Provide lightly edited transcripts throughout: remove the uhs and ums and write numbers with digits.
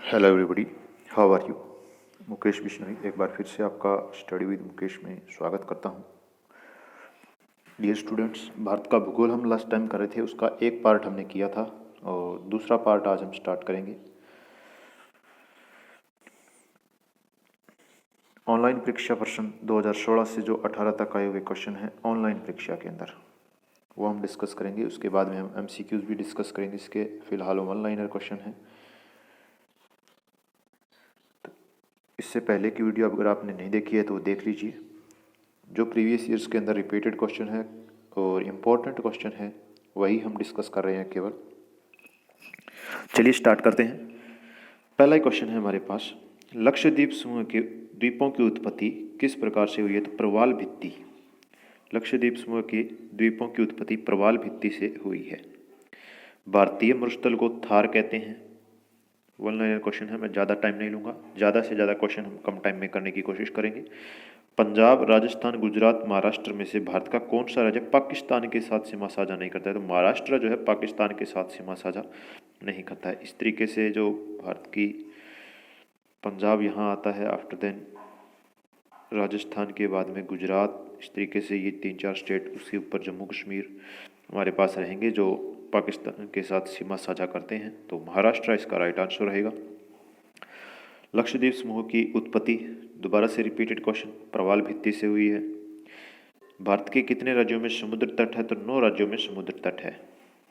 Hello everybody, how are you. Mukesh Bishnoi एक बार फिर से आपका स्टडी विद मुकेश में स्वागत करता हूं। डियर स्टूडेंट्स, भारत का भूगोल हम लास्ट टाइम कर रहे थे, उसका एक पार्ट हमने किया था और दूसरा पार्ट आज हम स्टार्ट करेंगे। ऑनलाइन परीक्षा वर्षन 2016 से जो 18 तक आए हुए क्वेश्चन हैं ऑनलाइन परीक्षा के अंदर, वो हम डिस्कस करेंगे। उसके बाद में हम MCQs भी डिस्कस करेंगे। इसके फिलहाल वन लाइनर क्वेश्चन हैं। इससे पहले की वीडियो अगर आपने नहीं देखी है तो वो देख लीजिए। जो प्रीवियस ईयर्स के अंदर रिपीटेड क्वेश्चन है और इम्पोर्टेंट क्वेश्चन है वही हम डिस्कस कर रहे हैं केवल। चलिए स्टार्ट करते हैं। पहला ही क्वेश्चन है हमारे पास, लक्षद्वीप समूह के द्वीपों की उत्पत्ति किस प्रकार से हुई है? तो प्रवाल भित्ति। लक्षद्वीप समूह के द्वीपों की उत्पत्ति प्रवाल भित्ति से हुई है। भारतीय मरुस्थल को थार कहते हैं। वन लाइनर क्वेश्चन है, मैं ज़्यादा टाइम नहीं लूँगा। ज़्यादा से ज़्यादा क्वेश्चन हम कम टाइम में करने की कोशिश करेंगे। पंजाब, राजस्थान, गुजरात, महाराष्ट्र में से भारत का कौन सा राज्य पाकिस्तान के साथ सीमा साझा नहीं करता है? तो महाराष्ट्र जो है पाकिस्तान के साथ सीमा साझा नहीं करता है। इस तरीके से जो भारत की पंजाब यहाँ आता है, आफ्टर देन राजस्थान के बाद में गुजरात, इस तरीके से ये 3-4 स्टेट, उसके ऊपर जम्मू कश्मीर हमारे पास रहेंगे जो पाकिस्तान के साथ सीमा साझा करते हैं। तो महाराष्ट्र इसका राइट आंसर रहेगा। लक्षद्वीप समूह की उत्पत्ति, दोबारा से रिपीटेड क्वेश्चन, प्रवाल भित्ति से हुई है। भारत के कितने राज्यों में समुद्र तट है? तो 9 राज्यों में समुद्र तट है।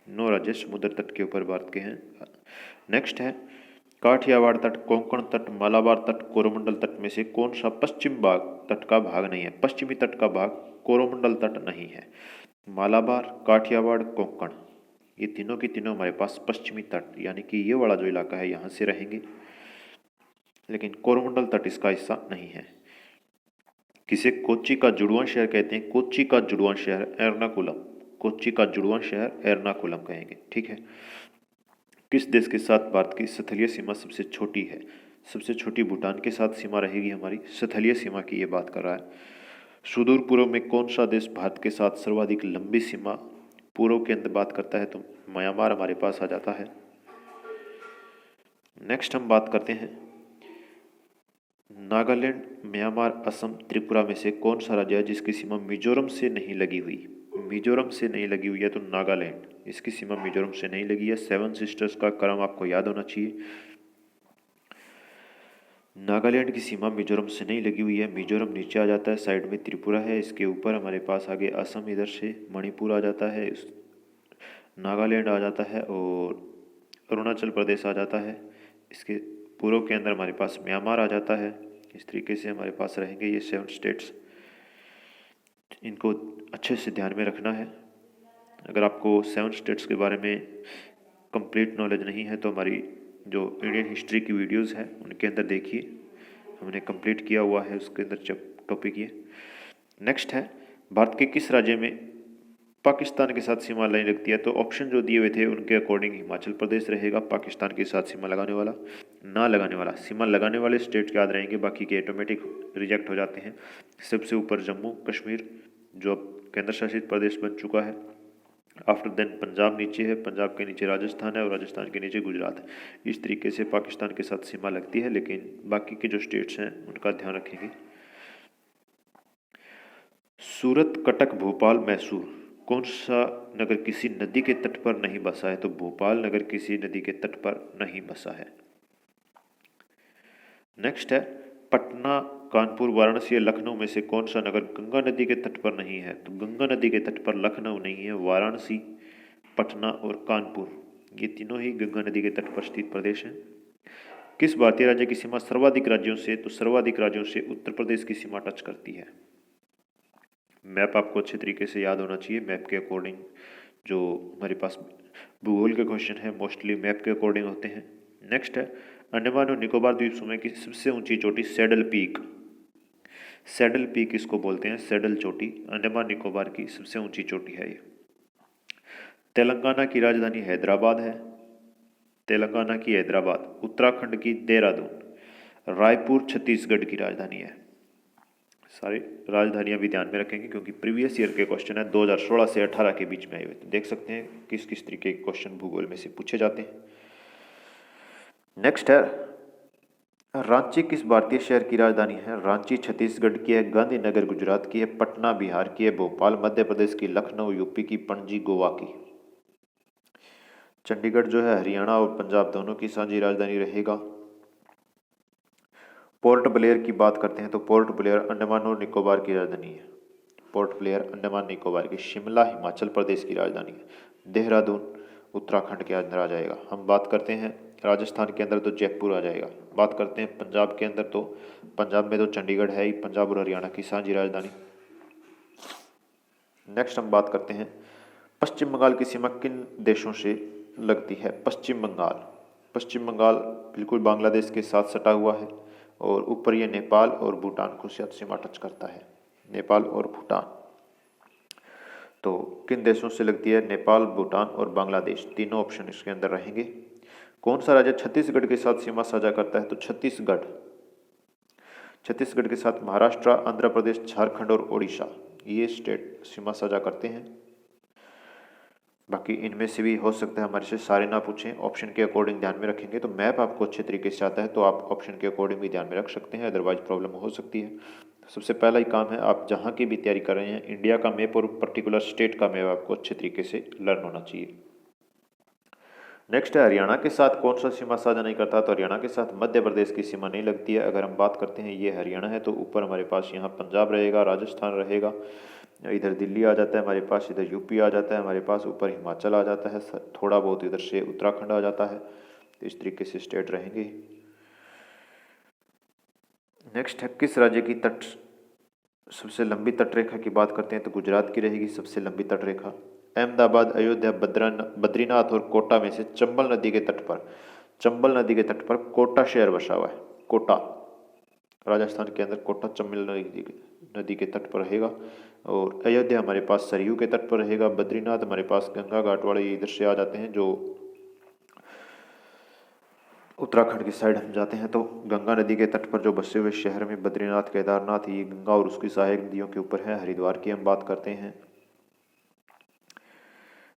9 राज्य समुद्र तट के ऊपर भारत के हैं। नेक्स्ट है, काठियावाड़ तट, कोंकण तट, मालाबार तट, कोरोमंडल तट में से कौन सा पश्चिम भाग तट का भाग नहीं है? पश्चिमी तट का भाग कोरोमंडल तट नहीं है। मालाबार, काठियावाड़, कोंकण, ये तीनों की तीनों हमारे पास पश्चिमी तट, यानी कि ये वाला जो इलाका है यहाँ से रहेंगे, लेकिन कोरोमंडल तट इसका हिस्सा नहीं है। किसे कोच्चि का जुड़वां शहर कहते हैं? कोच्चि का जुड़वां शहर एर्नाकुलम, कोच्चि का जुड़वां शहर एर्नाकुलम कहेंगे। ठीक है। किस देश के साथ भारत की स्थलीय सीमा सबसे छोटी है? सबसे छोटी भूटान के साथ सीमा रहेगी हमारी। स्थलीय सीमा की ये बात कर रहा है। सुदूर पूर्व में कौन सा देश भारत के साथ सर्वाधिक लंबी सीमा पूर्व के अंदर बात करता है? तो म्यांमार हमारे पास आ जाता है। नेक्स्ट हम बात करते हैं, नागालैंड, म्यांमार, असम, त्रिपुरा में से कौन सा राज्य है जिसकी सीमा मिजोरम से नहीं लगी हुई? मिजोरम से नहीं लगी हुई है तो नागालैंड, इसकी सीमा मिजोरम से नहीं लगी है। 7 सिस्टर्स का क्रम आपको याद होना चाहिए। नागालैंड की सीमा मिजोरम से नहीं लगी हुई है। मिजोरम नीचे आ जाता है, साइड में त्रिपुरा है, इसके ऊपर हमारे पास आगे असम, इधर से मणिपुर आ जाता है, नागालैंड आ जाता है और अरुणाचल प्रदेश आ जाता है। इसके पूर्व के अंदर हमारे पास म्यांमार आ जाता है। इस तरीके से हमारे पास रहेंगे ये 7 स्टेट्स। इनको अच्छे से ध्यान में रखना है। अगर आपको 7 स्टेट्स के बारे में कंप्लीट नॉलेज नहीं है तो हमारी जो इंडियन हिस्ट्री की वीडियोस है उनके अंदर देखिए, हमने कंप्लीट किया हुआ है, उसके अंदर जब टॉपिक ये। नेक्स्ट है, भारत के किस राज्य में पाकिस्तान के साथ सीमा नहीं लगती है? तो ऑप्शन जो दिए हुए थे उनके अकॉर्डिंग हिमाचल प्रदेश रहेगा पाकिस्तान के साथ सीमा लगाने वाला। ना लगाने वाला, सीमा लगाने वाले स्टेट याद रहेंगे, बाकी के ऑटोमेटिक रिजेक्ट हो जाते हैं। सबसे ऊपर जम्मू कश्मीर जो अब केंद्र शासित प्रदेश बन चुका है। आफ्टर देन पंजाब नीचे है, पंजाब के नीचे राजस्थान है और राजस्थान के नीचे गुजरात है। इस तरीके से पाकिस्तान के साथ सीमा लगती है, लेकिन बाकी के जो स्टेट्स हैं उनका ध्यान रखेंगे। सूरत, कटक, भोपाल, मैसूर, कौन सा नगर किसी नदी के तट पर नहीं बसा है? तो भोपाल नगर किसी नदी के तट पर नहीं बसा है। नेक्स्ट है, पटना, कानपुर, वाराणसी या लखनऊ में से कौन सा नगर गंगा नदी के तट पर नहीं है? तो गंगा नदी के तट पर लखनऊ नहीं है, वाराणसी, पटना और कानपुर, ये तीनों ही गंगा नदी के तट पर स्थित प्रदेश हैं। किस भारतीय राज्य की सीमा सर्वाधिक राज्यों से? तो सर्वाधिक राज्यों से उत्तर प्रदेश की सीमा टच करती है। मैप आपको अच्छे तरीके से याद होना चाहिए। मैप के अकॉर्डिंग जो हमारे पास भूगोल के क्वेश्चन है मोस्टली मैप के अकॉर्डिंग होते हैं। नेक्स्ट है, अंडमान और निकोबार द्वीप समूह की सबसे ऊंची चोटी सैडल पीक। सैडल पीक इसको बोलते हैं, सैडल चोटी, अंडमान निकोबार की सबसे ऊंची चोटी है ये। तेलंगाना की राजधानी हैदराबाद है, तेलंगाना की हैदराबाद। उत्तराखंड की देहरादून। रायपुर छत्तीसगढ़ की राजधानी है। सारी राजधानियां भी ध्यान में रखेंगे क्योंकि प्रीवियस ईयर के क्वेश्चन है 2016 से 18 के बीच में आए हुए, तो देख सकते हैं किस किस तरीके के क्वेश्चन भूगोल में से पूछे जाते हैं। नेक्स्ट है, रांची किस भारतीय शहर की राजधानी है? रांची छत्तीसगढ़ की है, गांधीनगर गुजरात की है, पटना बिहार की है, भोपाल मध्य प्रदेश की, लखनऊ यूपी की, पणजी गोवा की। चंडीगढ़ जो है हरियाणा और पंजाब दोनों की साझी राजधानी रहेगा। पोर्ट ब्लेयर की बात करते हैं तो पोर्ट ब्लेयर अंडमान और निकोबार की राजधानी है। पोर्ट ब्लेयर अंडमान निकोबार की। शिमला हिमाचल प्रदेश की राजधानी है। देहरादून उत्तराखंड के अंदर आ जाएगा। हम बात करते हैं राजस्थान के अंदर तो जयपुर आ जाएगा। बात करते हैं पंजाब के अंदर तो पंजाब में तो चंडीगढ़ है ही, पंजाब और हरियाणा की साझी राजधानी। नेक्स्ट हम बात करते हैं पश्चिम बंगाल की सीमा किन देशों से लगती है? पश्चिम बंगाल, पश्चिम बंगाल बिल्कुल बांग्लादेश के साथ सटा हुआ है और ऊपर ये नेपाल और भूटान को सीमा टच करता है। नेपाल और भूटान। तो किन देशों से लगती है? नेपाल, भूटान और बांग्लादेश, तीनों ऑप्शन इसके अंदर रहेंगे। कौन सा राज्य छत्तीसगढ़ के साथ सीमा साझा करता है? तो छत्तीसगढ़, छत्तीसगढ़ के साथ महाराष्ट्र, आंध्र प्रदेश, झारखंड और ओडिशा, ये स्टेट सीमा साझा करते हैं। बाकी इनमें से भी हो सकता है हमारे से सारे ना पूछें, ऑप्शन के अकॉर्डिंग ध्यान में रखेंगे तो मैप आपको अच्छे तरीके से आता है तो आप ऑप्शन के अकॉर्डिंग भी ध्यान में रख सकते हैं, अदरवाइज प्रॉब्लम हो सकती है। सबसे पहला ही काम है, आप जहाँ की भी तैयारी कर रहे हैं इंडिया का मैप और पर्टिकुलर स्टेट का मैप आपको अच्छे तरीके से लर्न होना चाहिए। नेक्स्ट है हरियाणा के साथ कौन सा सीमा साझा नहीं करता? तो हरियाणा के साथ मध्य प्रदेश की सीमा नहीं लगती है। अगर हम बात करते हैं ये हरियाणा है तो ऊपर हमारे पास यहाँ पंजाब रहेगा, राजस्थान रहेगा, इधर दिल्ली आ जाता है हमारे पास, इधर यूपी आ जाता है हमारे पास, ऊपर हिमाचल आ जाता है, थोड़ा बहुत इधर से उत्तराखंड आ जाता है। तो इस तरीके से स्टेट रहेंगे। नेक्स्ट है किस राज्य की तट सबसे लंबी तटरेखा की बात करते हैं तो गुजरात की रहेगी सबसे लंबी तटरेखा। अहमदाबाद, अयोध्या, बद्रीनाथ और कोटा में से चंबल नदी के तट पर, चंबल नदी के तट पर कोटा शहर बसा हुआ है। कोटा राजस्थान के अंदर कोटा चंबल नदी के तट पर रहेगा। और अयोध्या हमारे पास सरयू के तट पर रहेगा। बद्रीनाथ हमारे पास गंगा घाट वाले इधर से आ जाते हैं, जो उत्तराखंड की साइड हम जाते हैं तो गंगा नदी के तट पर जो बसे हुए शहर में बद्रीनाथ, केदारनाथ, ये गंगा और उसकी सहायक नदियों के ऊपर है। हरिद्वार की हम बात करते हैं।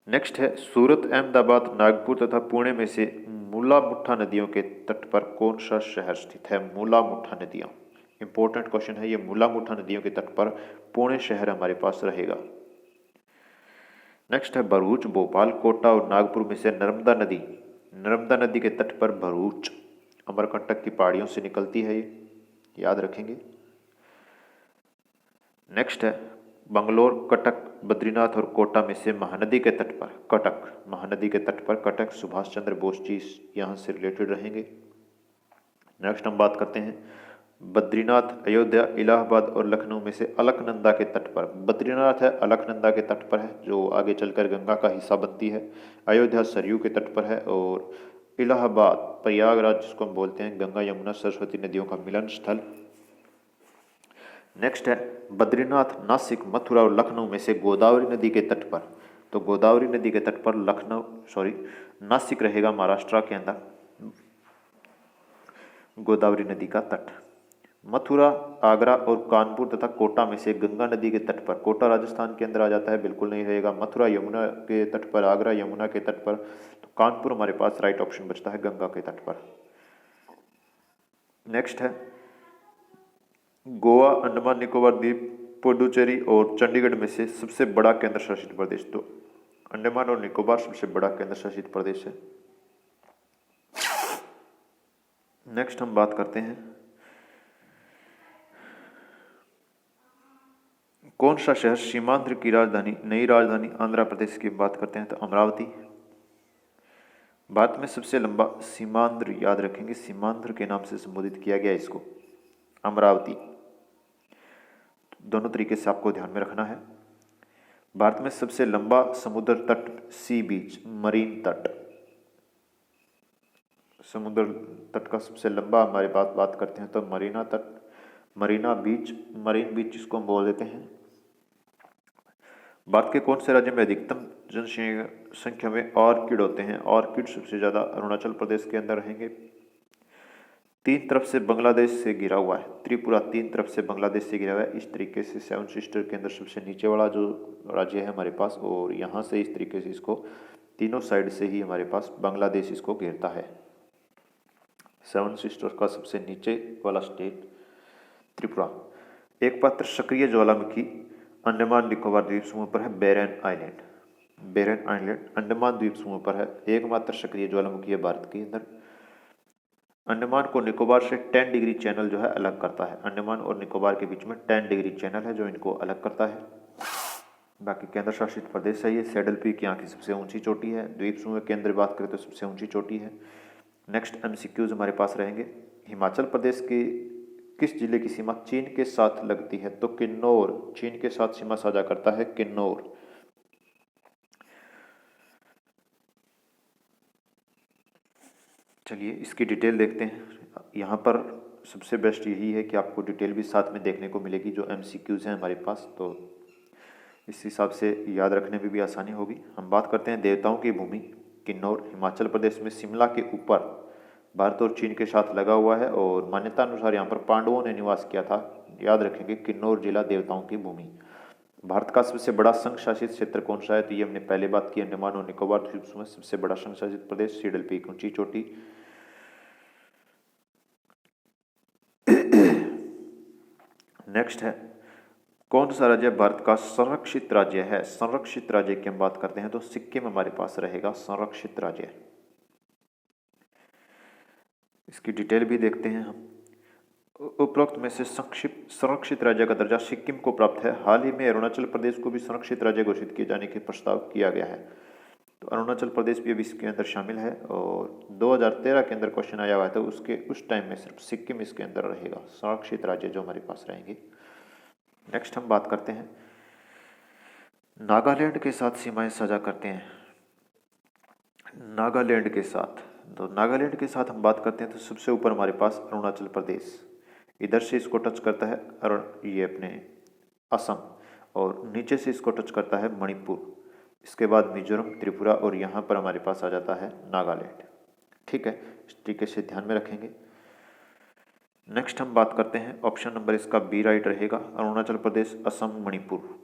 नेक्स्ट है सूरत, अहमदाबाद, नागपुर तथा पुणे में से मूला मुठा नदियों के तट पर कौन सा शहर स्थित है? मूला मुठा नदियां, इंपॉर्टेंट क्वेश्चन है ये। मूला मुठा नदियों के तट पर पुणे शहर हमारे पास रहेगा। नेक्स्ट है भरूच, भोपाल, कोटा और नागपुर में से नर्मदा नदी, नर्मदा नदी के तट पर भरूच अमरकंटक की पहाड़ियों से निकलती है, ये याद रखेंगे। नेक्स्ट है बंगलोर, कटक, बद्रीनाथ और कोटा में से महानदी के तट पर कटक, महानदी के तट पर कटक, सुभाष चंद्र बोस जी यहाँ से रिलेटेड रहेंगे। नेक्स्ट हम बात करते हैं बद्रीनाथ, अयोध्या, इलाहाबाद और लखनऊ में से अलकनंदा के तट पर। बद्रीनाथ है अलकनंदा के तट पर है, जो आगे चलकर गंगा का हिस्सा बनती है। अयोध्या सरयू के तट पर है और इलाहाबाद प्रयागराज जिसको हम बोलते हैं गंगा यमुना सरस्वती नदियों का मिलन स्थल। नेक्स्ट है बद्रीनाथ, नासिक, मथुरा और लखनऊ में से गोदावरी नदी के तट पर। तो गोदावरी नदी के तट पर नासिक रहेगा महाराष्ट्र के अंदर, गोदावरी नदी का तट। मथुरा, आगरा और कानपुर तथा कोटा में से गंगा नदी के तट पर। कोटा राजस्थान के अंदर आ जाता है, बिल्कुल नहीं रहेगा। मथुरा यमुना के तट पर, आगरा यमुना के तट पर, तो कानपुर हमारे पास राइट ऑप्शन बचता है गंगा के तट पर। नेक्स्ट है गोवा, अंडमान निकोबार द्वीप, पुडुचेरी और चंडीगढ़ में से सबसे बड़ा केंद्र शासित प्रदेश। तो अंडमान और निकोबार सबसे बड़ा केंद्र शासित प्रदेश है। नेक्स्ट हम बात करते हैं कौन सा शहर सीमांध्र की राजधानी, नई राजधानी आंध्र प्रदेश की बात करते हैं तो अमरावती। भारत में सबसे लंबा सीमांध्र, याद रखेंगे सीमांध्र के नाम से संबोधित किया गया इसको, अमरावती। दोनों तरीके से आपको ध्यान में रखना है। भारत में सबसे लंबा समुद्र तट, सी बीच, मरीन तट, समुद्र तट का सबसे लंबा हमारे पास बात करते हैं तो मरीना तट, मरीना बीच, मरीन बीच जिसको हम बोल देते हैं। भारत के कौन से राज्य में अधिकतम जनसंख्या में ऑर्किड होते हैं? ऑर्किड सबसे ज्यादा अरुणाचल प्रदेश के अंदर रहेंगे। तीन तरफ से बांग्लादेश से घिरा हुआ है, त्रिपुरा तीन तरफ से बांग्लादेश से घिरा हुआ है। इस तरीके से सेवन सिस्टर के अंदर सबसे नीचे वाला जो राज्य है हमारे पास, और यहाँ से इस तरीके से इसको तीनों साइड से ही हमारे पास बांग्लादेश इसको घेरता है। सेवन सिस्टर्स का सबसे नीचे वाला स्टेट त्रिपुरा। एकमात्र सक्रिय ज्वालामुखी अंडमान निकोबार द्वीप समूह पर है बेरन आइलैंड। बेरन आइलैंड अंडमान द्वीप समूह पर है, एकमात्र सक्रिय ज्वालामुखी है भारत के अंदर। अंडमान को निकोबार से 10 डिग्री चैनल जो है अलग करता है। अंडमान और निकोबार के बीच में 10 डिग्री चैनल है जो इनको अलग करता है। बाकी केंद्र शासित प्रदेश है ये। सैडल पीक यहाँ की सबसे ऊंची चोटी है। द्वीप समूह के अंदर बात करें तो सबसे ऊंची चोटी है। नेक्स्ट एमसीक्यूज हमारे पास रहेंगे। हिमाचल प्रदेश की किस जिले की सीमा चीन के साथ लगती है? तो किन्नौर चीन के साथ सीमा साझा करता है किन्नौर। चलिए इसकी डिटेल देखते हैं। यहाँ पर सबसे बेस्ट यही है कि आपको डिटेल भी साथ में देखने को मिलेगी जो एमसीक्यूज हैं हमारे पास, तो इस हिसाब से याद रखने में भी आसानी होगी। हम बात करते हैं देवताओं की भूमि किन्नौर हिमाचल प्रदेश में शिमला के ऊपर भारत और चीन के साथ लगा हुआ है और मान्यता अनुसार यहाँ पर पांडवों ने निवास किया था। याद रखेंगे किन्नौर जिला देवताओं की भूमि। भारत का सबसे बड़ा संघ शासित क्षेत्र कौन सा है? तो ये हमने पहले बात की, अंडमान और निकोबार द्वीप समूह सबसे बड़ा संघ शासित प्रदेश, सैडल पीक ऊंची चोटी। नेक्स्ट है कौन सा राज्य भारत का संरक्षित राज्य है? संरक्षित राज्य की हम बात करते हैं तो सिक्किम हमारे पास रहेगा संरक्षित राज्य। इसकी डिटेल भी देखते हैं हम। उपरोक्त में से संरक्षित राज्य का दर्जा सिक्किम को प्राप्त है। हाल ही में अरुणाचल प्रदेश को भी संरक्षित राज्य घोषित किए जाने के प्रस्ताव किया गया है, तो अरुणाचल प्रदेश भी अभी इसके अंदर शामिल है। और 2013 के अंदर क्वेश्चन आया हुआ है तो उस टाइम में सिर्फ सिक्किम इसके अंदर रहेगा संरक्षित राज्य जो हमारे पास रहेंगे। नेक्स्ट हम बात करते हैं नागालैंड के साथ सीमाएं साझा करते हैं। नागालैंड के साथ, तो नागालैंड के साथ हम बात करते हैं तो सबसे ऊपर हमारे पास अरुणाचल प्रदेश, इधर से इसको टच करता है ये अपने असम, और नीचे से इसको टच करता है मणिपुर, इसके बाद मिजोरम, त्रिपुरा और यहाँ पर हमारे पास आ जाता है नागालैंड। ठीक है, इस तरीके से ध्यान में रखेंगे। नेक्स्ट हम बात करते हैं, ऑप्शन नंबर इसका बी राइट रहेगा, अरुणाचल प्रदेश, असम, मणिपुर।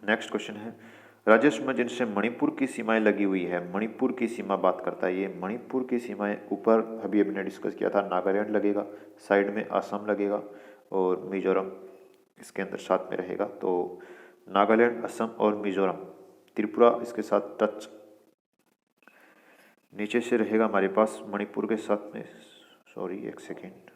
नेक्स्ट क्वेश्चन है राजस्व में जिनसे मणिपुर की सीमाएं लगी हुई है, मणिपुर की सीमा बात करता है ये। मणिपुर की सीमाएं ऊपर अभी ने डिस्कस किया था, नागालैंड लगेगा, साइड में असम लगेगा और मिजोरम इसके अंदर साथ में रहेगा। तो नागालैंड, असम और मिजोरम, त्रिपुरा इसके साथ टच नीचे से रहेगा हमारे पास मणिपुर के साथ में। सॉरी एक सेकेंड,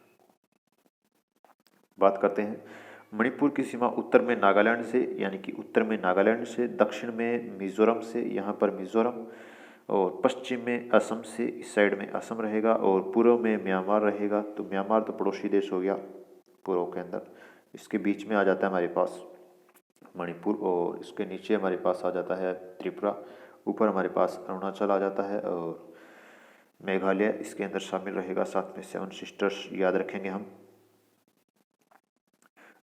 बात करते हैं मणिपुर की सीमा उत्तर में नागालैंड से, यानी कि उत्तर में नागालैंड से, दक्षिण में मिजोरम से, यहाँ पर मिजोरम, और पश्चिम में असम से, इस साइड में असम रहेगा, और पूर्व में म्यांमार रहेगा। तो म्यांमार तो पड़ोसी देश हो गया पूर्व के अंदर, इसके बीच में आ जाता है हमारे पास मणिपुर, और इसके नीचे हमारे पास आ जाता है त्रिपुरा, ऊपर हमारे पास अरुणाचल आ जाता है और मेघालय इसके अंदर शामिल रहेगा, साथ में सेवन सिस्टर्स याद रखेंगे हम।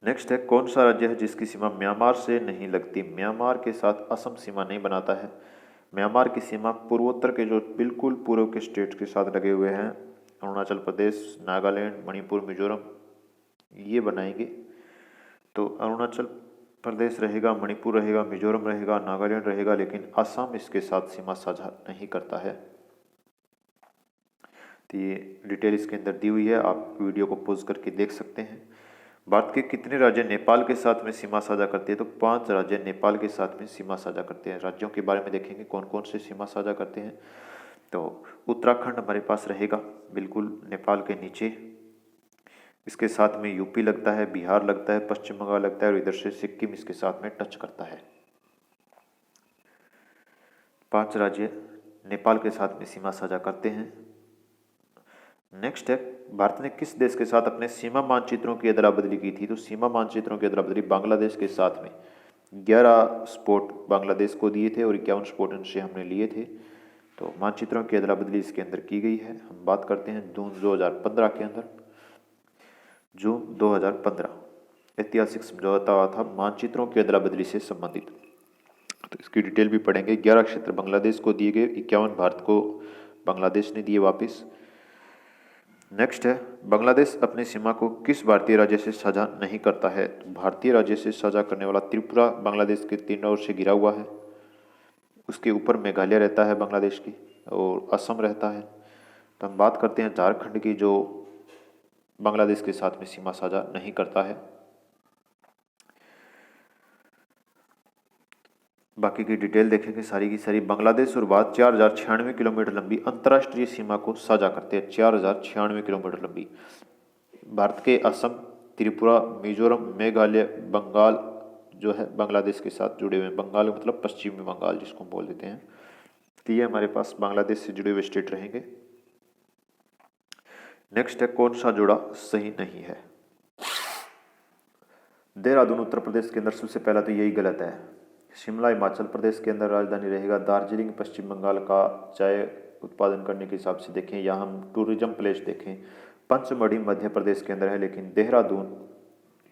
नेक्स्ट है कौन सा राज्य है जिसकी सीमा म्यांमार से नहीं लगती? म्यांमार के साथ असम सीमा नहीं बनाता है। म्यांमार की सीमा पूर्वोत्तर के जो बिल्कुल पूर्व के स्टेट के साथ लगे हुए हैं, अरुणाचल प्रदेश, नागालैंड, मणिपुर, मिजोरम, ये बनाएंगे। तो अरुणाचल प्रदेश रहेगा, मणिपुर रहेगा, मिजोरम रहेगा, नागालैंड रहेगा, लेकिन असम इसके साथ सीमा साझा नहीं करता है। तो ये डिटेल इसके अंदर दी हुई है, आप वीडियो को पॉज करके देख सकते हैं। भारत के कितने राज्य नेपाल के साथ में सीमा साझा करते हैं? तो 5 राज्य नेपाल के साथ में सीमा साझा करते हैं। राज्यों के बारे में देखेंगे कौन कौन से सीमा साझा करते हैं। तो उत्तराखंड हमारे पास रहेगा बिल्कुल नेपाल के नीचे, इसके साथ में यूपी लगता है, बिहार लगता है, पश्चिम बंगाल लगता है, और इधर से सिक्किम इसके साथ में टच करता है। 5 राज्य नेपाल के साथ में सीमा साझा करते हैं। नेक्स्ट है भारत ने किस देश के साथ अपने सीमा मानचित्रों की अदला बदली की थी? तो सीमा मानचित्रों की अदला बदली बांग्लादेश के साथ में 11 स्पॉट बांग्लादेश को दिए थे और 51 स्पॉट इनसे हमने लिए थे। तो मानचित्रों की अदला बदली इसके अंदर की गई है। हम बात करते हैं जून 2015 के अंदर, जून 2015 ऐतिहासिक समझौता हुआ था मानचित्रों की अदला बदली से संबंधित। तो इसकी डिटेल भी पढ़ेंगे। 11 क्षेत्र बांग्लादेश को दिए गए, 51 भारत को बांग्लादेश ने दिए वापस। नेक्स्ट है बांग्लादेश अपनी सीमा को किस भारतीय राज्य से साझा नहीं करता है? तो भारतीय राज्य से साझा करने वाला त्रिपुरा बांग्लादेश के 3 ओर से घिरा हुआ है। उसके ऊपर मेघालय रहता है बांग्लादेश की, और असम रहता है। तो हम बात करते हैं झारखंड की, जो बांग्लादेश के साथ में सीमा साझा नहीं करता है। बाकी की डिटेल देखेंगे सारी की सारी। बांग्लादेश और भारत 4096 किलोमीटर लंबी अंतर्राष्ट्रीय सीमा को साझा करते हैं, 4096 किलोमीटर लंबी। भारत के असम, त्रिपुरा, मिजोरम, मेघालय, बंगाल जो है बांग्लादेश के साथ जुड़े हुए हैं। बंगाल मतलब पश्चिमी बंगाल जिसको बोल देते हैं। तो ये हमारे पास बांग्लादेश से जुड़े हुए स्टेट रहेंगे। नेक्स्ट है, कौन सा जोड़ा सही नहीं है? देहरादून उत्तर प्रदेश के अंदर सबसे पहला तो यही गलत है। शिमला हिमाचल प्रदेश के अंदर राजधानी रहेगा। दार्जिलिंग पश्चिम बंगाल का चाय उत्पादन करने के हिसाब से देखें, या हम टूरिज्म प्लेस देखें, पंचमढ़ी मध्य प्रदेश के अंदर है, लेकिन देहरादून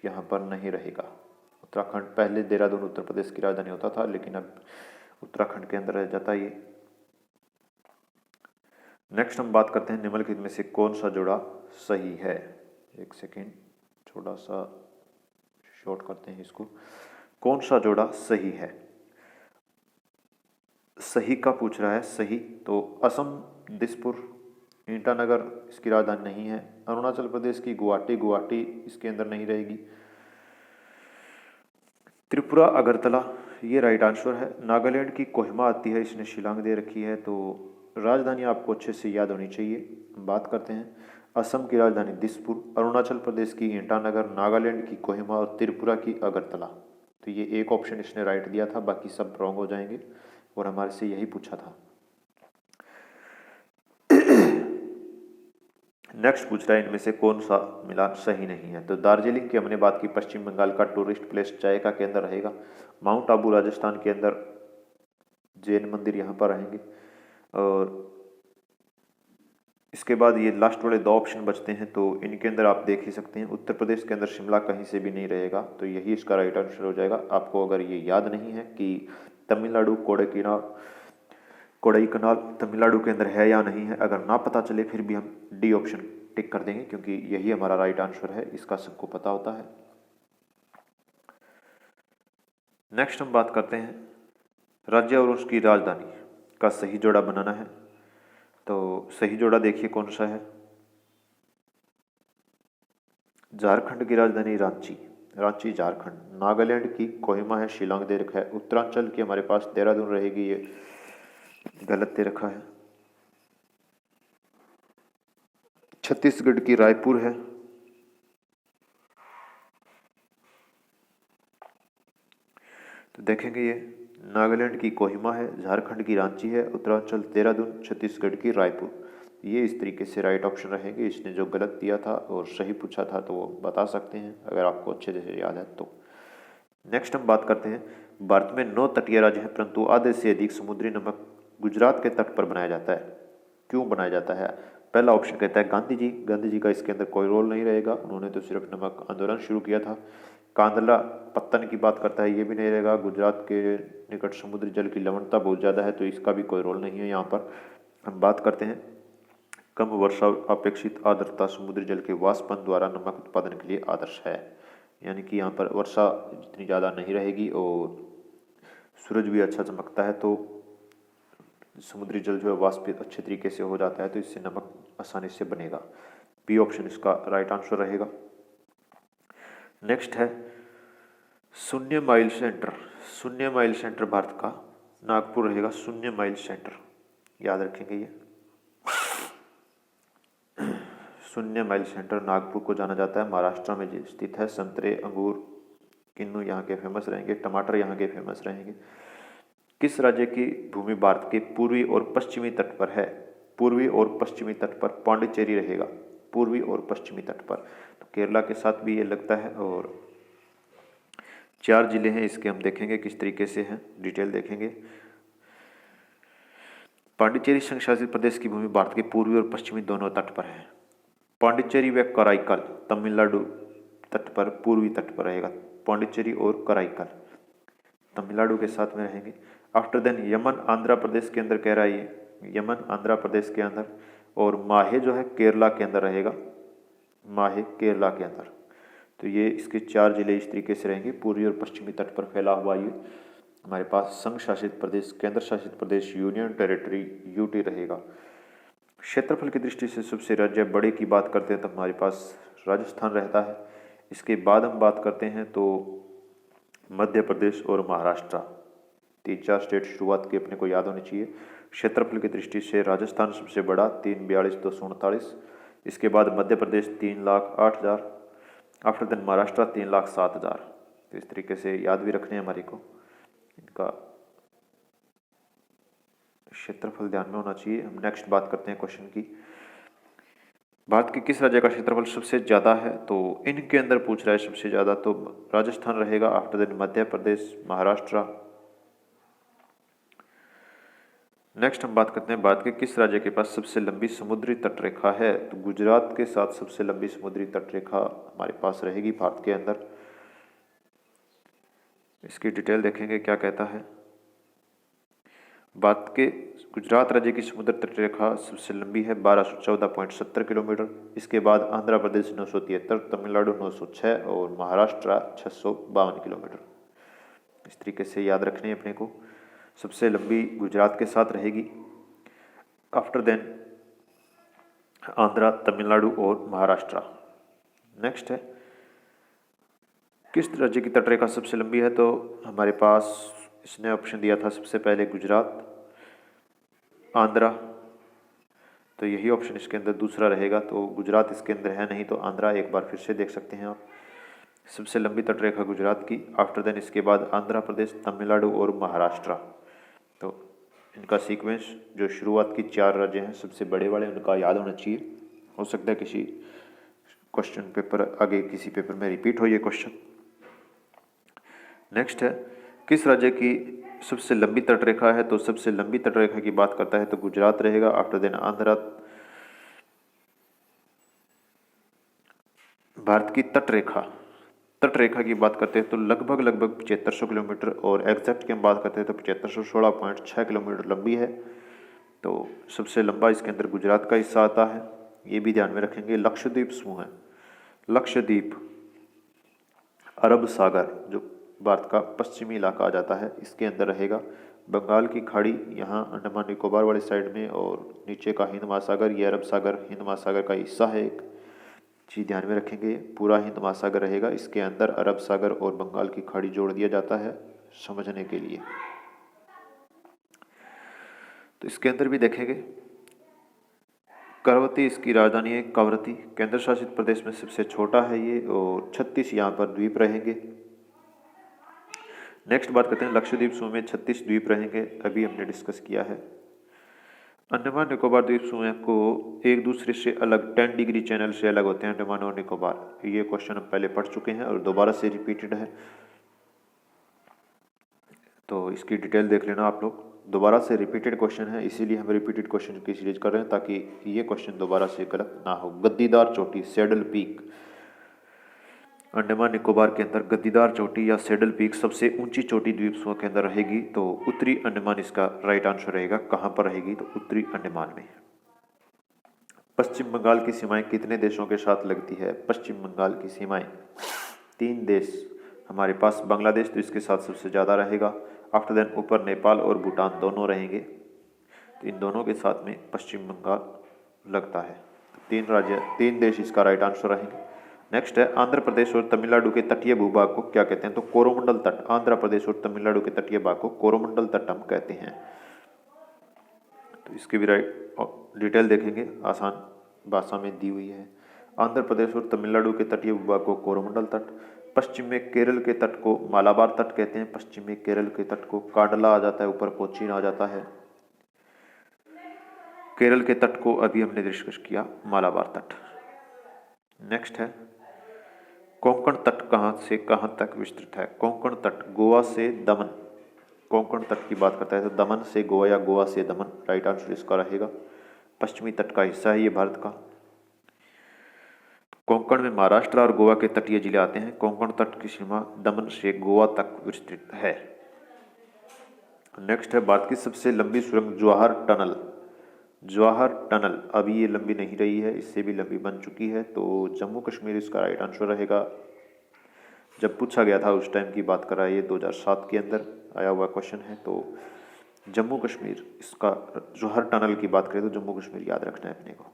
यहाँ पर नहीं रहेगा। उत्तराखंड, पहले देहरादून उत्तर प्रदेश की राजधानी होता था, लेकिन अब उत्तराखंड के अंदर रह जाता है ये। नेक्स्ट हम बात करते हैं निम्नलिखित में से कौन सा जोड़ा सही है। एक सेकेंड, थोड़ा सा शॉर्ट करते हैं इसको। कौन सा जोड़ा सही है? सही का पूछ रहा है। सही तो असम दिसपुर, ईटानगर इसकी राजधानी नहीं है। अरुणाचल प्रदेश की गुवाहाटी इसके अंदर नहीं रहेगी। त्रिपुरा अगरतला ये राइट आंसर है। नागालैंड की कोहिमा आती है, इसने शिलांग दे रखी है, तो राजधानी आपको अच्छे से याद होनी चाहिए। बात करते हैं असम की राजधानी दिसपुर, अरुणाचल प्रदेश की ईटानगर, नागालैंड की कोहिमा और त्रिपुरा की अगरतला। तो ये एक ऑप्शन इसने राइट दिया था, बाकी सब रॉन्ग हो जाएंगे, और हमारे से यही पूछा था। नेक्स्ट पूछ रहा है इनमें से कौन सा मिलान सही नहीं है। तो दार्जिलिंग की हमने बात की, पश्चिम बंगाल का टूरिस्ट प्लेस चाय का केंद्र रहेगा। माउंट आबू राजस्थान के अंदर जैन मंदिर यहाँ पर रहेंगे। और इसके बाद ये लास्ट वाले दो ऑप्शन बचते हैं, तो इनके अंदर आप देख ही सकते हैं, उत्तर प्रदेश के अंदर शिमला कहीं से भी नहीं रहेगा, तो यही इसका राइट आंसर हो जाएगा। आपको अगर ये याद नहीं है कि तमिलनाडु कोडाईकनाल तमिलनाडु के अंदर है या नहीं है, अगर ना पता चले फिर भी हम डी ऑप्शन टिक कर देंगे, क्योंकि यही हमारा राइट आंसर है, इसका सबको पता होता है। नेक्स्ट हम बात करते हैं राज्य और उसकी राजधानी का सही जोड़ा बनाना है। तो सही जोड़ा देखिए कौन सा है। झारखंड की राजधानी रांची झारखंड। नागालैंड की कोहिमा है, शिलांग दे रखा है। उत्तरांचल की हमारे पास देहरादून रहेगी, ये गलत दे रखा है। छत्तीसगढ़ की रायपुर है। तो देखेंगे ये नागालैंड की कोहिमा है, झारखंड की रांची है, उत्तरांचल देहरादून, छत्तीसगढ़ की रायपुर। ये इस तरीके से राइट ऑप्शन रहेंगे। इसने जो गलत दिया था और सही पूछा था तो वो बता सकते हैं अगर आपको अच्छे से याद है तो। नेक्स्ट हम बात करते हैं, भारत में 9 तटीय राज्य हैं, परंतु आधे से अधिक समुद्री नमक गुजरात के तट पर बनाया जाता है। क्यों बनाया जाता है? पहला ऑप्शन कहता है गांधी जी का इसके अंदर कोई रोल नहीं रहेगा, उन्होंने तो सिर्फ नमक आंदोलन शुरू किया था। कांदला पत्तन की बात करता है, ये भी नहीं रहेगा। गुजरात के निकट समुद्री जल की लवणता बहुत ज़्यादा है, तो इसका भी कोई रोल नहीं है यहाँ पर। हम बात करते हैं कम वर्षा अपेक्षित आर्द्रता समुद्री जल के वाष्पन द्वारा नमक उत्पादन के लिए आदर्श है, यानी कि यहाँ पर वर्षा जितनी ज़्यादा नहीं रहेगी और सूरज भी अच्छा चमकता है, तो समुद्री जल जो है वाष्पित अच्छे तरीके से हो जाता है, तो इससे नमक आसानी से बनेगा। बी ऑप्शन इसका राइट आंसर रहेगा। नेक्स्ट है शून्य माइल सेंटर भारत का नागपुर रहेगा। शून्य माइल सेंटर याद रखेंगे, ये शून्य माइल सेंटर नागपुर को जाना जाता है, महाराष्ट्र में स्थित है। संतरे, अंगूर, किन्नू यहाँ के फेमस रहेंगे, टमाटर यहाँ के फेमस रहेंगे। किस राज्य की भूमि भारत के पूर्वी और पश्चिमी तट पर है? पूर्वी और पश्चिमी तट पर पांडिचेरी रहेगा, पूर्वी और पश्चिमी तट पर। तो केरला के साथ भी ये लगता है, और 4 जिले हैं इसके, हम देखेंगे किस तरीके से हैं, डिटेल देखेंगे। पांडिचेरी संघ शासित प्रदेश की भूमि भारत के पूर्वी और पश्चिमी दोनों तट पर है। पांडिचेरी व कराईकल तमिलनाडु तट पर, पूर्वी तट पर रहेगा। पांडिचेरी और कराईकल तमिलनाडु के साथ में रहेंगे। After then Yemen Andhra Pradesh के अंदर कह रहा है, ये यमन आंध्र प्रदेश के अंदर, और माहे जो है केरला के अंदर रहेगा, माहे केरला के अंदर। तो ये इसके 4 जिले इस तरीके से रहेंगे, पूर्वी और पश्चिमी तट पर फैला हुआ ये हमारे पास संघ शासित प्रदेश, केंद्र शासित प्रदेश, यूनियन टेरिटरी, यूटी रहेगा। क्षेत्रफल की दृष्टि से सबसे राज्य बड़े की बात करते हैं तो हमारे पास राजस्थान रहता है। इसके बाद हम बात करते हैं तो मध्य प्रदेश और महाराष्ट्र, 3-4 स्टेट शुरुआत के अपने को याद होनी चाहिए। क्षेत्रफल की दृष्टि से राजस्थान सबसे बड़ा 342,239। इसके बाद मध्य प्रदेश 3,08,000। After then Maharashtra 3,07,000। तो इस तरीके से याद भी रखने हैं हमारे को, इनका क्षेत्रफल ध्यान में होना चाहिए। हम नेक्स्ट बात करते हैं क्वेश्चन की। भारत के किस राज्य का क्षेत्रफल सबसे ज़्यादा है, तो इनके अंदर पूछ रहा है सबसे ज़्यादा, तो राजस्थान रहेगा। After then Madhya Pradesh, Maharashtra. Next हम बात करते हैं भारत के किस राज्य के पास सबसे लंबी समुद्री तटरेखा है, तो गुजरात के साथ सबसे लंबी समुद्री तटरेखा हमारे पास रहेगी भारत के अंदर। इसकी डिटेल देखेंगे क्या कहता है। भारत के गुजरात राज्य की समुद्र तटरेखा सबसे लंबी है 1214.70 किलोमीटर। इसके बाद आंध्र प्रदेश 973, तमिलनाडु 906 और महाराष्ट्र 652 किलोमीटर। इस तरीके से याद रखने अपने को। सबसे लंबी गुजरात के साथ रहेगी, आफ्टर देन आंध्र, तमिलनाडु और महाराष्ट्र। नेक्स्ट है किस राज्य की तटरेखा सबसे लंबी है, तो हमारे पास इसने ऑप्शन दिया था सबसे पहले गुजरात, आंध्रा, तो यही ऑप्शन इसके अंदर दूसरा रहेगा। तो गुजरात इसके अंदर है नहीं, तो आंध्रा एक बार फिर से देख सकते हैं आप। सबसे लंबी तटरेखा गुजरात की, आफ्टर देन इसके बाद आंध्र प्रदेश, तमिलनाडु और महाराष्ट्र। तो इनका सीक्वेंस जो शुरुआत की 4 राज्य हैं सबसे बड़े वाले, उनका याद होना चाहिए। हो सकता है किसी क्वेश्चन पेपर आगे किसी पेपर में रिपीट हो ये क्वेश्चन। नेक्स्ट है किस राज्य की सबसे लंबी तटरेखा है, तो सबसे लंबी तटरेखा की बात करता है तो गुजरात रहेगा। After then Andhra. भारत की तटरेखा की बात करते हैं तो लगभग 7500 किलोमीटर, और एग्जैक्ट की हम बात करते हैं तो 7516.6 किलोमीटर लंबी है। तो सबसे लंबा इसके अंदर गुजरात का हिस्सा आता है, ये भी ध्यान में रखेंगे। लक्षद्वीप समूह है, लक्षद्वीप, अरब सागर जो भारत का पश्चिमी इलाका आ जाता है, इसके अंदर रहेगा। बंगाल की खाड़ी यहाँ अंडमान निकोबार वाली साइड में, और नीचे का हिंद महासागर, ये अरब सागर हिंद महासागर का हिस्सा है। एक चीज़ ध्यान में रखेंगे, पूरा हिंद महासागर रहेगा, इसके अंदर अरब सागर और बंगाल की खाड़ी जोड़ दिया जाता है समझने के लिए। तो इसके अंदर भी देखेंगे करवती इसकी राजधानी है, कवरती, केंद्र शासित प्रदेश में सबसे छोटा है ये, और 36 यहाँ पर द्वीप रहेंगे। नेक्स्ट बात करते हैं लक्षद्वीप समूह में 36 द्वीप रहेंगे, अभी हमने डिस्कस किया है। अंडमान निकोबार द्वीप समूह को एक दूसरे से अलग 10 डिग्री चैनल से अलग होते हैं अंडमान और निकोबार। ये क्वेश्चन हम पहले पढ़ चुके हैं और दोबारा से रिपीटेड है, तो इसकी डिटेल देख लेना आप लोग। दोबारा से रिपीटेड क्वेश्चन है, इसीलिए हम रिपीटेड क्वेश्चन की सीरीज कर रहे हैं ताकि ये क्वेश्चन दोबारा से गलत ना हो। गद्दीदार चोटी, सैडल पीक, अंडमान निकोबार के अंदर गद्दीदार चोटी या सैडल पीक सबसे ऊंची चोटी द्वीप समूह के अंदर रहेगी, तो उत्तरी अंडमान इसका राइट आंसर रहेगा। कहाँ पर रहेगी, तो उत्तरी अंडमान में। पश्चिम बंगाल की सीमाएं कितने देशों के साथ लगती है, पश्चिम बंगाल की सीमाएं 3 देश, हमारे पास बांग्लादेश तो इसके साथ सबसे ज़्यादा रहेगा। आफ्टर देन ऊपर नेपाल और भूटान दोनों रहेंगे, तो इन दोनों के साथ में पश्चिम बंगाल लगता है। 3 देश इसका राइट आंसर रहेंगे। नेक्स्ट है आंध्र प्रदेश और तमिलनाडु के तटीय भूभाग को क्या कहते हैं, तो कोरोमंडल तट। आंध्र प्रदेश और तमिलनाडु के तटीय भाग को कोरोमंडल तट हम कहते हैं। तो इसकी भी राइट डिटेल देखेंगे, आसान भाषा में दी हुई है। आंध्र प्रदेश और तमिलनाडु के तटीय भूभाग को कोरोमंडल तट। पश्चिम में केरल के तट को मालाबार तट कहते हैं। पश्चिम में केरल के तट को कांडला आ जाता है, ऊपर कोचीन आ जाता है। केरल के तट को अभी हमने डिस्कस किया, मालाबार तट। नेक्स्ट है कोंकण तट कहाँ से कहाँ तक विस्तृत है। कोंकण तट गोवा से दमन, कोंकण तट की बात करता है तो दमन से गोवा या गोवा से दमन राइट आंसर इसका रहेगा। पश्चिमी तट का हिस्सा है ये भारत का। कोंकण में महाराष्ट्र और गोवा के तटीय जिले आते हैं। कोंकण तट की सीमा दमन से गोवा तक विस्तृत है। नेक्स्ट है भारत की सबसे लंबी सुरंग जवाहर टनल। जवाहर टनल अभी ये लंबी नहीं रही है, इससे भी लंबी बन चुकी है, तो जम्मू कश्मीर इसका राइट आंसर रहेगा। जब पूछा गया था उस टाइम की बात कर रहा है, ये 2007 के अंदर आया हुआ क्वेश्चन है। तो जम्मू कश्मीर, इसका जो हर टनल की बात करें तो जम्मू कश्मीर याद रखना है अपने को।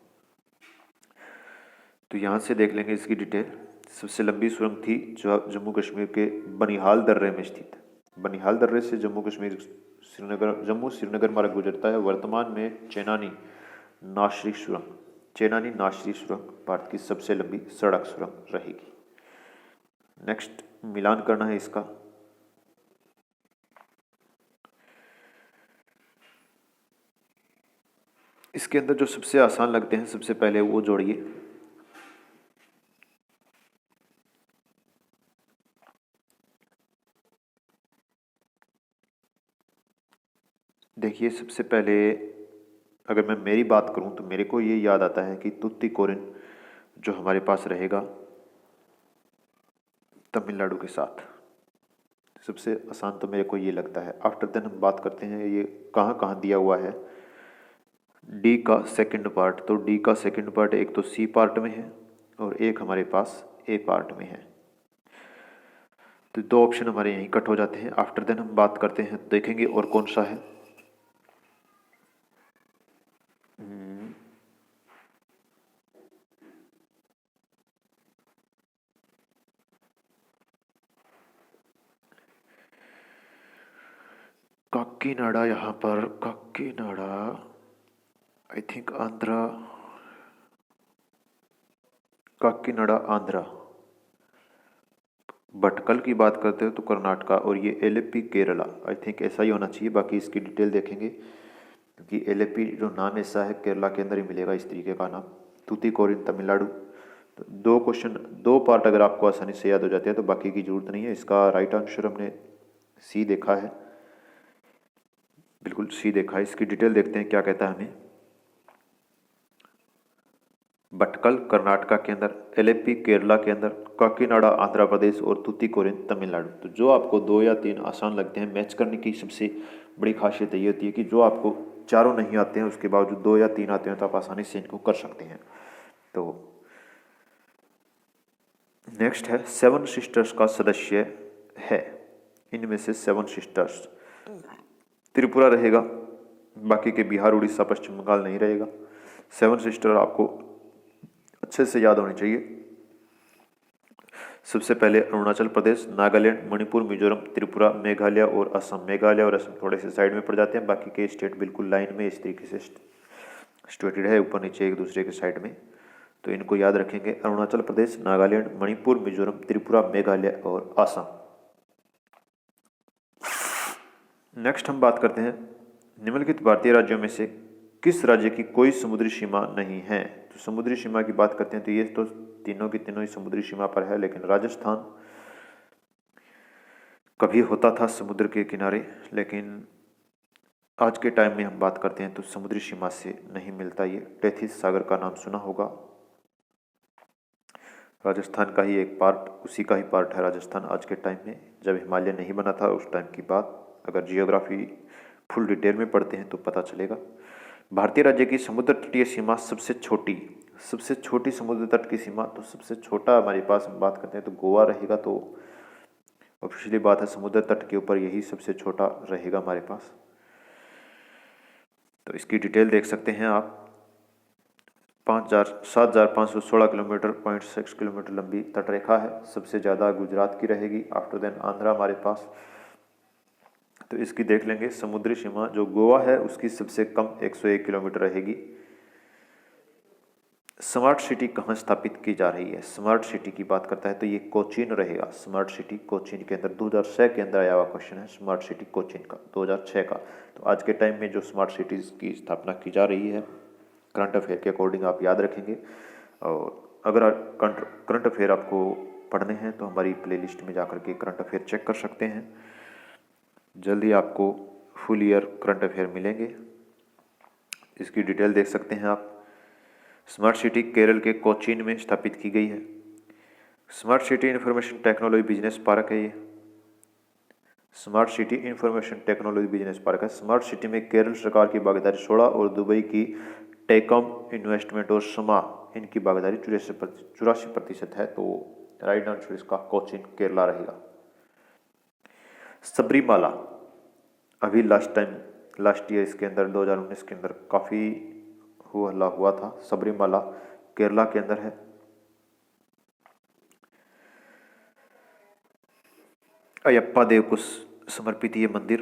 तो यहाँ से देख लेंगे इसकी डिटेल। सबसे लंबी सुरंग थी जो जम्मू कश्मीर के बनिहाल दर्रे में स्थित है। बनिहाल दर्रे से जम्मू श्रीनगर मार्ग गुजरता है। वर्तमान में चेनानी नाशरी सुरंग भारत की सबसे लंबी सड़क सुरंग रहेगी। नेक्स्ट मिलान करना है इसका। इसके अंदर जो सबसे आसान लगते हैं सबसे पहले वो जोड़िए। देखिए, सबसे पहले अगर मैं मेरी बात करूं तो मेरे को ये याद आता है कि तुतीकोरिन जो हमारे पास रहेगा तमिलनाडु के साथ, सबसे आसान तो मेरे को ये लगता है। आफ्टर देन हम बात करते हैं ये कहाँ कहाँ दिया हुआ है। डी का सेकंड पार्ट, तो डी का सेकंड पार्ट एक तो सी पार्ट में है और एक हमारे पास ए पार्ट में है। तो दो ऑप्शन हमारे यहीं कट हो जाते हैं। आफ्टर देन हम बात करते हैं, देखेंगे और कौन सा है। काकीनाडा, यहाँ पर काकीनाडा आई थिंक आंध्रा, काकीनाडा आंध्रा। भटकल की बात करते हो तो कर्नाटका, और ये एलेपी केरला, आई थिंक ऐसा ही होना चाहिए। बाकी इसकी डिटेल देखेंगे क्योंकि एलेपी जो नाम ऐसा है केरला के अंदर ही मिलेगा इस तरीके का नाम। तूतीकोरिन तमिलनाडु। तो दो क्वेश्चन, दो पार्ट अगर आपको आसानी से याद हो जाते हैं तो बाकी की जरूरत नहीं है। इसका राइट आंसर हमने सी देखा है, बिल्कुल सी देखा है। इसकी डिटेल देखते हैं क्या कहता है हमें। भटकल कर्नाटका के अंदर, एलेपी केरला के अंदर, काकीनाडा आंध्र प्रदेश और तूतीकोरिन तमिलनाडु। तो जो आपको 2 या 3 आसान लगते हैं, मैच करने की सबसे बड़ी खासियत ये होती है कि जो आपको चारों नहीं आते हैं उसके बावजूद 2 या 3 आते हैं तो आप आसानी से इनको कर सकते हैं। तो नेक्स्ट है 7 सिस्टर्स का सदस्य है। इनमें से 7 सिस्टर्स, त्रिपुरा रहेगा, बाकी के बिहार, उड़ीसा, पश्चिम बंगाल नहीं रहेगा। 7 सिस्टर आपको अच्छे से याद होनी चाहिए। सबसे पहले अरुणाचल प्रदेश, नागालैंड, मणिपुर, मिजोरम, त्रिपुरा, मेघालय और असम। मेघालय और असम थोड़े से साइड में पड़ जाते हैं, बाकी के स्टेट बिल्कुल लाइन में इस तरीके से सिचुएटेड है, ऊपर नीचे एक दूसरे के साइड में। तो इनको याद रखेंगे, अरुणाचल प्रदेश, नागालैंड, मणिपुर, मिजोरम, त्रिपुरा, मेघालय और असम। नेक्स्ट हम बात करते हैं निम्नलिखित भारतीय राज्यों में से किस राज्य की कोई समुद्री सीमा नहीं है। तो समुद्री सीमा की बात करते हैं तो ये तो तीनों की तीनों ही समुद्री सीमा पर है, लेकिन राजस्थान कभी होता था समुद्र के किनारे, लेकिन आज के टाइम में हम बात करते हैं तो समुद्री सीमा से नहीं मिलता। ये टेथिस सागर का नाम सुना होगा, राजस्थान का ही एक पार्ट, उसी का ही पार्ट है राजस्थान आज के टाइम में। जब हिमालय नहीं बना था उस टाइम की बात, अगर जियोग्राफी फुल डिटेल में पढ़ते हैं तो पता चलेगा। भारतीय राज्य की समुद्र तटीय सीमा सबसे छोटी समुद्र तट की सीमा, तो सबसे छोटा हमारे पास हम बात करते हैं तो गोवा रहेगा। तो ऑफिशियली बात है समुद्र तट के ऊपर यही सबसे छोटा रहेगा हमारे पास। तो इसकी डिटेल देख सकते हैं आप। 7,516 किलोमीटर 0.6 किलोमीटर लंबी तटरेखा है। सबसे ज़्यादा गुजरात की रहेगी, आफ्टर देन आंध्रा हमारे पास। तो इसकी देख लेंगे समुद्री सीमा, जो गोवा है उसकी सबसे कम 101 किलोमीटर रहेगी। स्मार्ट सिटी कहाँ स्थापित की जा रही है, स्मार्ट सिटी की बात करता है तो ये कोचीन रहेगा। स्मार्ट सिटी कोचीन के अंदर 2006 के अंदर आया हुआ क्वेश्चन है, स्मार्ट सिटी कोचीन का 2006 का। तो आज के टाइम में जो स्मार्ट सिटीज़ की स्थापना की जा रही है करंट अफेयर के अकॉर्डिंग आप याद रखेंगे। और अगर करंट अफेयर आपको पढ़ने हैं तो हमारी प्लेलिस्ट में जाकर के करंट अफेयर चेक कर सकते हैं। जल्दी आपको फुल ईयर करंट अफेयर मिलेंगे, इसकी डिटेल देख सकते हैं आप। स्मार्ट सिटी केरल के कोचीन में स्थापित की गई है। Smart city information technology business park है ये, smart city information technology business park है। स्मार्ट सिटी में केरल सरकार की भागीदारी 16 और दुबई की टेकम इन्वेस्टमेंट और समा, इनकी भागीदारी 84% है। तो राइट आंसर इसका कोचीन केरला रहेगा। सबरीमाला अभी लास्ट ईयर इसके अंदर 2019 के अंदर काफ़ी हो हल्ला हुआ था। सबरीमाला केरला के अंदर है। अयप्पा देव को समर्पित ये मंदिर,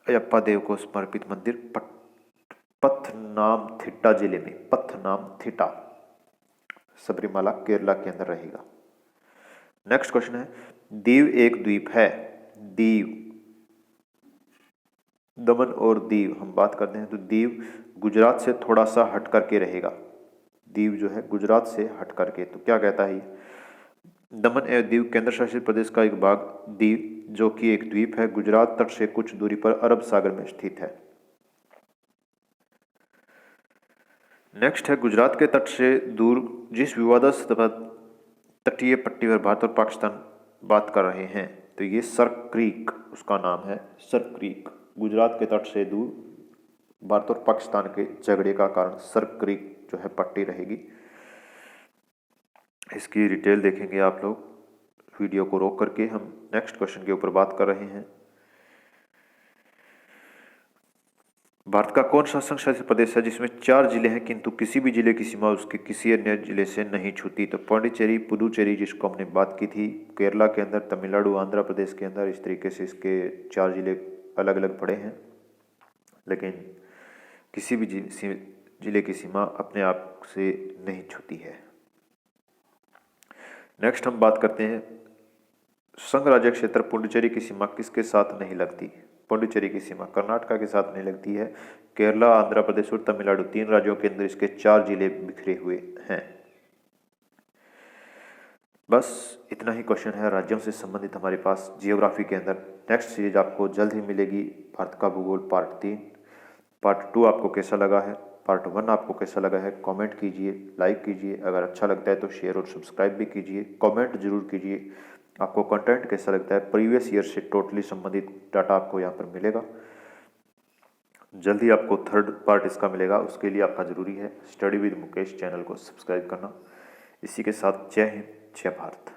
अयप्पा देव को समर्पित मंदिर पथनामथिट्टा जिले में, पथनामथिट्टा, सबरीमाला केरला के अंदर रहेगा। नेक्स्ट क्वेश्चन है, दीव एक द्वीप है। दीव, दमन और दीव हम बात करते हैं तो दीव गुजरात से थोड़ा सा हट करके रहेगा। दीव जो है गुजरात से हट करके, तो क्या कहता है ये? दमन एवं दीव केंद्र शासित प्रदेश का एक भाग दीव, जो कि एक द्वीप है, गुजरात तट से कुछ दूरी पर अरब सागर में स्थित है। नेक्स्ट है, गुजरात के तट से दूर जिस विवादास्पद तटीय पट्टी पर भारत और पाकिस्तान बात कर रहे हैं, तो ये सर्क क्रीक उसका नाम है। सर्क क्रीक गुजरात के तट से दूर भारत और पाकिस्तान के झगड़े का कारण सर्क क्रीक जो है पट्टी रहेगी। इसकी डिटेल देखेंगे आप लोग। वीडियो को रोक करके हम नेक्स्ट क्वेश्चन के ऊपर बात कर रहे हैं। भारत का कौन सा संघ शासित प्रदेश है जिसमें 4 जिले हैं किंतु किसी भी जिले की सीमा उसके किसी अन्य जिले से नहीं छूती? तो पांडिचेरी, पुडुचेरी जिसको हमने बात की थी, केरला के अंदर, तमिलनाडु, आंध्र प्रदेश के अंदर, इस तरीके से इसके 4 जिले अलग अलग पड़े हैं, लेकिन किसी भी जिले की सीमा अपने आप से नहीं छूती है। नेक्स्ट हम बात करते हैं, संघ राज्य क्षेत्र पुडुचेरी की सीमा किसके साथ नहीं लगती? पुडुचेरी की सीमा कर्नाटक के साथ नहीं लगती है। केरला, आंध्र प्रदेश और तमिलनाडु 3 राज्यों के अंदर इसके 4 जिले बिखरे हुए हैं। बस इतना ही क्वेश्चन है राज्यों से संबंधित हमारे पास जियोग्राफी के अंदर। नेक्स्ट सीरीज आपको जल्द ही मिलेगी, भारत का भूगोल पार्ट 3। पार्ट 2 आपको कैसा लगा है, पार्ट 1 आपको कैसा लगा है, कमेंट कीजिए, लाइक कीजिए, अगर अच्छा लगता है तो शेयर और सब्सक्राइब भी कीजिए। कमेंट जरूर कीजिए आपको कंटेंट कैसा लगता है। प्रीवियस ईयर से टोटली संबंधित डाटा आपको यहाँ पर मिलेगा। जल्दी आपको 3rd पार्ट इसका मिलेगा, उसके लिए आपका ज़रूरी है स्टडी विद मुकेश चैनल को सब्सक्राइब करना। इसी के साथ जय हिंद, जय भारत।